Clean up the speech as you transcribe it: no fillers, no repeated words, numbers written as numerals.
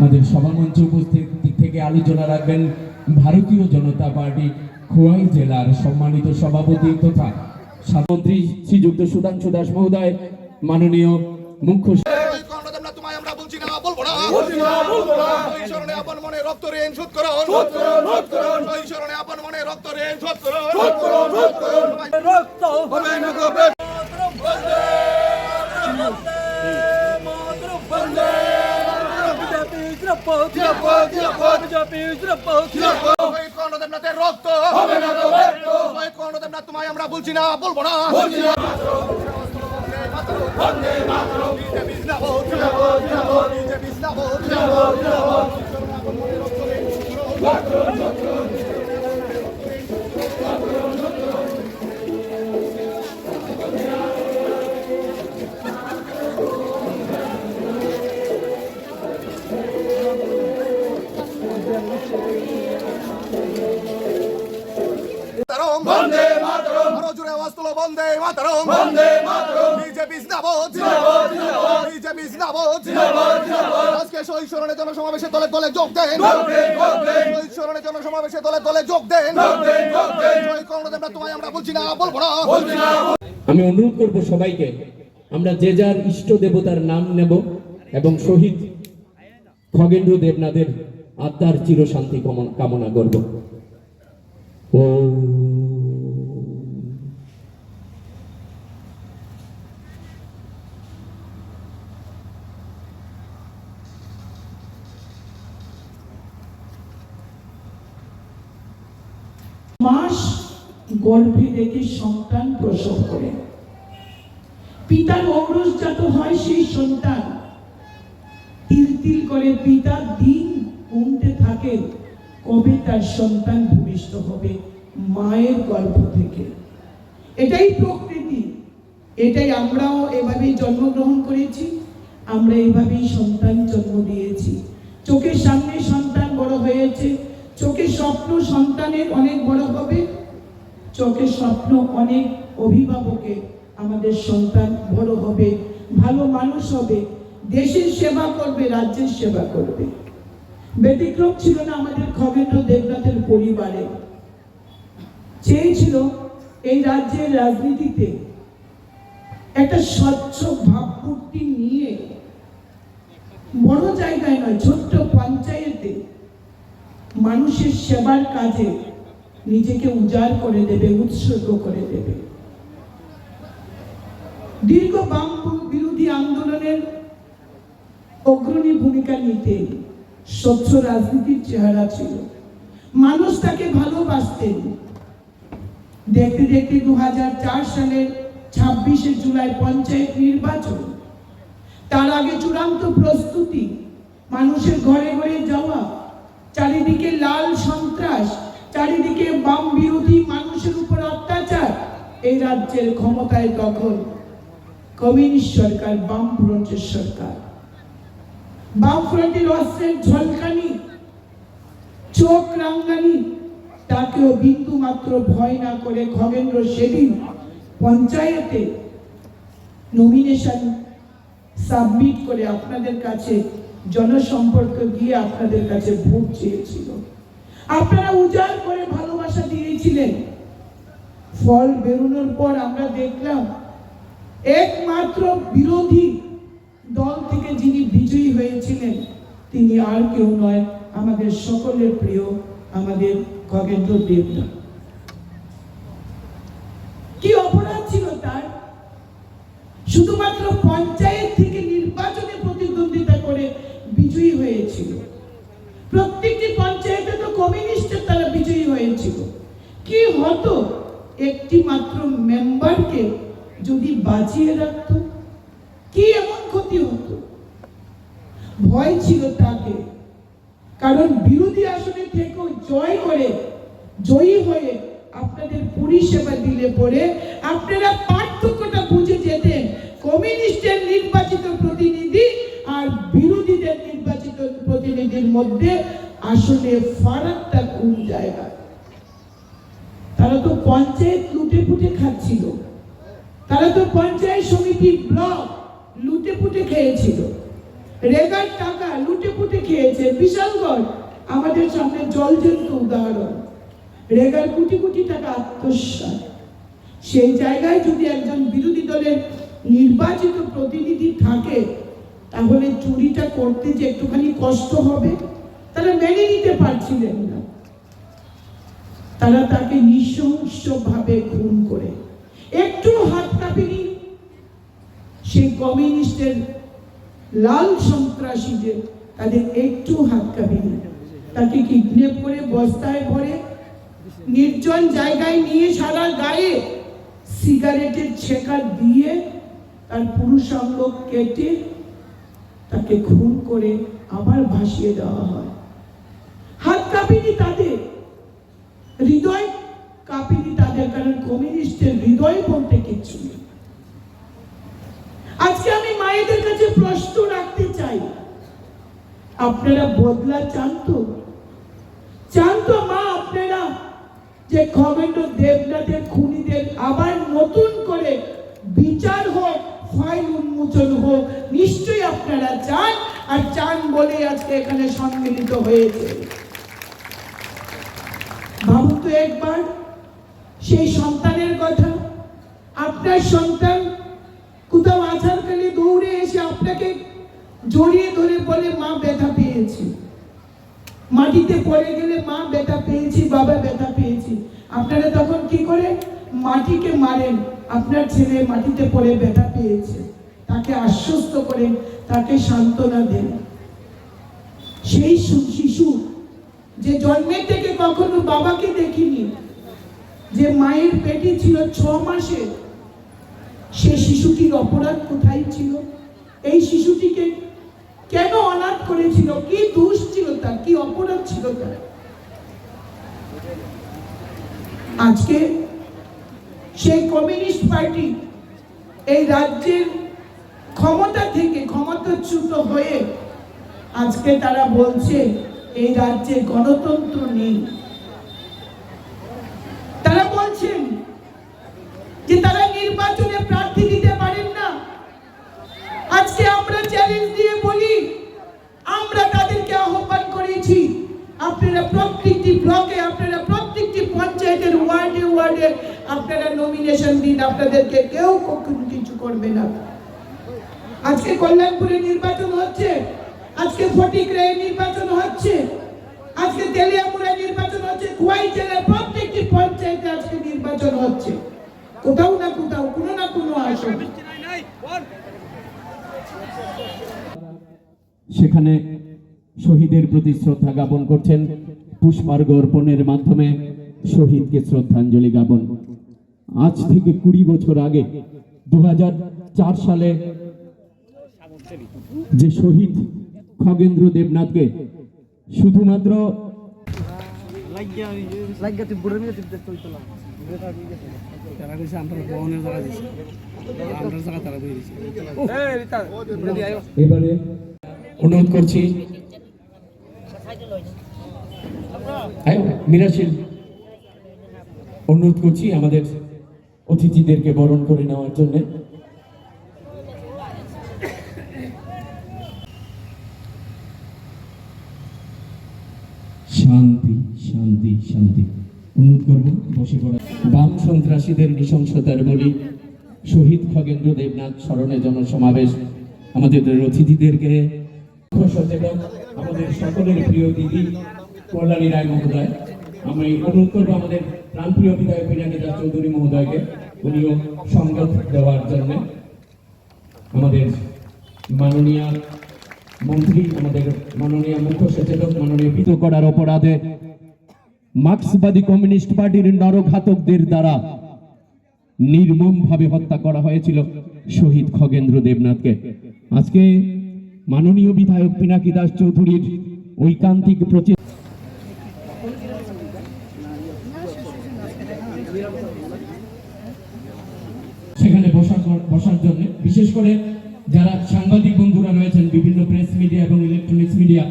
আমাদের সভামঞ্চে উপস্থিত থেকে আলোচনা রাখবেন ভারতীয় জনতা পার্টি খোয়াই জেলার সম্মানিত সভাপতি তথা মন্ত্রী শ্রীযুক্ত সুধাংশু দাস মহোদয়, মাননীয় মুখ্য তোমায় আমরা বলছি না, বলবো না। বন্দে মাতরম, আরো জোরে আওয়াজ তোলো, বন্দে মাতরম, বন্দে মাতরম। বিজেপি জিন্দাবাদ, জিন্দাবাদ, জিন্দাবাদ, বিজেপি জিন্দাবাদ, জিন্দাবাদ, জিন্দাবাদ। আজকে শহীদ স্মরণে জনসমাবেশে দলে দলে যোগ দেন, শহীদ স্মরণে জনসমাবেশে দলে দলে যোগ দেন। শহীদ কর্ণদেবরা তোমায় আমরা বলছি না, বলবো না। আমি অনুরোধ করব সবাইকে, আমরা যে যার ইষ্ট দেবতার নাম নেব এবং শহীদ খগেন্দ্র দেবনাথের আত্মার চিরশান্তি কামনা করব। মাস গর্ভে রেখে সন্তান প্রসব করে পিতার ঔরসজাত হয় সেই সন্তান, তিল তিল করে পিতা দিন গুনতে থাকে কবে তার সন্তান ভূমিষ্ঠ হবে মায়ের গর্ভ থেকে। এটাই প্রকৃতি, এটাই আমরাও এভাবেই জন্মগ্রহণ করেছি, আমরা এইভাবেই সন্তান জন্ম দিয়েছি। চোখের সামনে সন্তান বড় হয়েছে, চোখের স্বপ্ন সন্তানের অনেক বড় হবে, চোখের স্বপ্ন অনেক অভিভাবকের আমাদের সন্তান বড় হবে, ভালো মানুষ হবে, দেশের সেবা করবে, রাজ্যের সেবা করবে। ব্যতিক্রম ছিল না আমাদের খগেন্দ্র দেবনাথের পরিবারে। চেয়েছিল এই রাজ্যের রাজনীতিতে একটা স্বচ্ছ ভাবমূর্তি নিয়ে বড় জায়গায় নয়, ছোট্ট পঞ্চায়েতে মানুষের সেবার কাজে নিজেকে উজাড় করে দেবে, উৎসর্গ করে দেবে। দীর্ঘ বাম বিরোধী আন্দোলনের অগ্রণী ভূমিকা নিতে স্বচ্ছ রাজনীতির চেহারা ছিল, মানুষ তাকে ভালোবাসতেন। দেখতে দেখতে 2004 সালের 26শে জুলাই পঞ্চায়েত নির্বাচন, তার আগে চূড়ান্ত প্রস্তুতি, মানুষের ঘরে ঘরে যাওয়া, চারিদিকে লাল সন্ত্রাস, চারিদিকে বাম বিরোধী মানুষের উপর অত্যাচার। এই রাজ্যের ক্ষমতায় তখন কমিউনিস্ট সরকার, বাম ফ্রন্টের সরকার। বাম ফ্রন্টের অস্ত্রের ঝলকানি, চোখ রাঙ্গানি, তাকেও বিন্দু মাত্র ভয় না করে খগেন্দ্র সেদিন পঞ্চায়েতে নমিনেশন সাবমিট করে আপনাদের কাছে জনসম্পর্ক গিয়ে আপনাদের কাছে ভোট চেয়েছিল। আপনারা উজাড় করে ভালোবাসা দিয়েছিলেন। ফল বেরোনোর পর আমরা দেখলাম একমাত্র বিরোধী দল থেকে যিনি বিজয়ী হয়েছিলেন তিনি আর কেউ নয়, আমাদের সকলের প্রিয় আমাদের খগেন্দ্র দেবনাথ। কি অপরাধ ছিল তার? শুধুমাত্র পঞ্চায়েত থেকে নির্বাচনে প্রতিদ্বন্দ্বিতা করে বিজয়ী হয়েছিল। প্রত্যেকটি পঞ্চায়েতে তো কমিউনিস্টের তারা বিজয়ী হয়েছিল। কি হতো একটি মাত্র মেম্বারকে যদি বাঁচিয়ে রাখত? কি এমন ক্ষতি হতো? ভয় ছিল তাকে, কারণ বিরোধী আসনে থেকেও জয় করে, জয়ী হয়ে আপনাদের পরিষেবা দিলে পরে আপনারা পার্থক্যটা বুঝে যেতেন কমিউনিস্টের নির্বাচিত প্রতিনিধি আর বিরোধীদের নির্বাচিত প্রতিনিধির মধ্যে আসলে ফারাকটা কোন জায়গায়। তারা তো পঞ্চায়েত লুটে পুটে খাচ্ছিল, তারা তো পঞ্চায়েত সমিতি ব্লক লুটে পুটে খেয়েছিল। রেগার টাকা লুটে পুটে খেয়েছে। বিশালগড় আমাদের সামনে জলজন্ত উদাহরণ। রেগার কোটি কোটি টাকা আত্মসাৎ। সেই জায়গায় যদি একজন বিরোধী দলের নির্বাচিত প্রতিনিধি থাকে, তাহলে চুরিটা করতে যে একটুখানি কষ্ট হবে তারা মেনে নিতে পারছিলেন না। তারা তাকে নৃশংসভাবে খুন করে একটু হাত কাঁপেনি সেই কমিউনিস্টের লাল সন্ত্রাসীদের, তাদের একটু হাত কাঁপেনি। তাকে কিডন্যাপ করে বস্তায় ভরে নির্জন জায়গায় নিয়ে সারা গায়ে সিগারেটের ছেঁকা দিয়ে তার পুরুষাঙ্গ কেটে তাকে খুন করে আবার ভাসিয়ে দেওয়া হয়। হাত কাঁপেনি তাদের, হৃদয় কাঁপেনি তাদের, কারণ কমিউনিস্টের হৃদয় বলতে কিচ্ছু নেই। আজকে আমি মায়েদের কাছে প্রশ্ন রাখতে চাই, আপনারা বদলা চান তো? চান তো মা আপনারা যে খগেন্দ্র দেবনাথের খুনিদের আবার নতুন করে বিচার হোক, ফাইল উন্মোচন হোক? নিশ্চয়ই আপনারা চান, আর চান বলে আজকে এখানে সম্মিলিত হয়েছে। ভাবুন তো একবার সেই সন্তানের কথা। আপনার সন্তান কোথাও আছাড় খেলে দৌড়ে এসে আপনাকে জড়িয়ে ধরে বলে মা ব্যথা পেয়েছি, মাটিতে পড়ে গেলে মা ব্যথা পেয়েছি, বাবা ব্যথা পেয়েছি। আপনারা তখন কি করে? মাটিকে মারেন। আপনার ছেলে মাটিতে পড়ে ব্যথা পেয়েছে, তাকে আশ্বস্ত করেন, তাকে সান্ত্বনা দেন। সেই শিশু যে জন্মের থেকে কখনো বাবাকে দেখিনি, যে মায়ের পেটে ছিল 6 মাসে, সে শিশুটির অপরাধ কোথায় ছিল? এই শিশুটিকে কেন অনাথ করেছিল? কি দোষ ছিল তার? কি অপরাধ ছিল তার? আজকে সেই কমিউনিস্ট পার্টি এই রাজ্যের ক্ষমতা থেকে ক্ষমতাচ্যুত হয়ে আজকে তারা বলছে এই রাজ্যে গণতন্ত্র নেই। তারা বলছেন যে তারা নির্বাচনে প্রার্থী দিতে পারেন না। আজকে আমরা চ্যালেঞ্জ দিয়ে বলি, আমরা তাদেরকে আহ্বান করেছি, আপনারা প্রত্যেকটি ব্লকে, আপনারা প্রত্যেকটি পঞ্চায়েতের ওয়ার্ডে ওয়ার্ডে আপনারা নমিনেশন দিন, আপনাদেরকে কেউ কখনো কিছু করবে না। আজকে কল্যাণপুরে নির্বাচন হচ্ছে, আজকে ফটিকরায়ে নির্বাচন হচ্ছে, আজকে তেলিয়ামুড়ায় নির্বাচন হচ্ছে, খোয়াই জেলার প্রত্যেকটি পঞ্চায়েতে আজকে নির্বাচন হচ্ছে। কোথাও না কোথাও কোনো না কোনো আসন। সেখানে শহীদের প্রতি শ্রদ্ধা জ্ঞাপন করছেন, পুষ্পার্ঘ্য অর্পণের মাধ্যমে শহীদকে শ্রদ্ধাঞ্জলি জ্ঞাপন। আজ থেকে 20 বছর আগে 2004 সালে যে শহীদ খগেন্দ্র দেবনাথকে শুধুমাত্র এবারে অনুরোধ করছি মিরাশিল, অনুরোধ করছি আমাদের অতিথিদেরকে বরণ করে নেওয়ার জন্য। শান্তি শান্তি শান্তি। অনুরোধ করব বসে পড়া। বাম সন্ত্রাসীদের নৃশংসতার বলি শহীদ খগেন্দ্র দেবনাথ স্মরণে জনসমাবেশ। আমাদের অতিথিদেরকে সচেতন আমাদের সকলের প্রিয় দিদি কল্যাণী রায় মহোদয়, আমি অনুরোধ করবো আমাদের প্রাণপ্রিয় বিধায়ক পিনাকি দাস চৌধুরী মহোদয়কে, উনিও সংবাদ দেওয়ার জন্য। আমাদের মাননীয় মন্ত্রী, আমাদের মাননীয় মুখ্য সচেতক, মাননীয় পিত করার অপরাধে মার্ক্সবাদী কমিউনিস্ট পার্টির নরঘাতকদের দ্বারা নির্মমভাবে হত্যা করা হয়েছিল শহীদ খগেন্দ্র দেবনাথকে। আজকে মাননীয় বিধায়ক পিনাকি দাস চৌধুরীর ঐকান্তিক প্রচেষ্টা সেখানে বসার জন্য, বিশেষ করে যারা সাংবাদিক বন্ধুরা রয়েছেন, বিভিন্ন প্রেস মিডিয়া এবং ইলেকট্রনিক্স মিডিয়া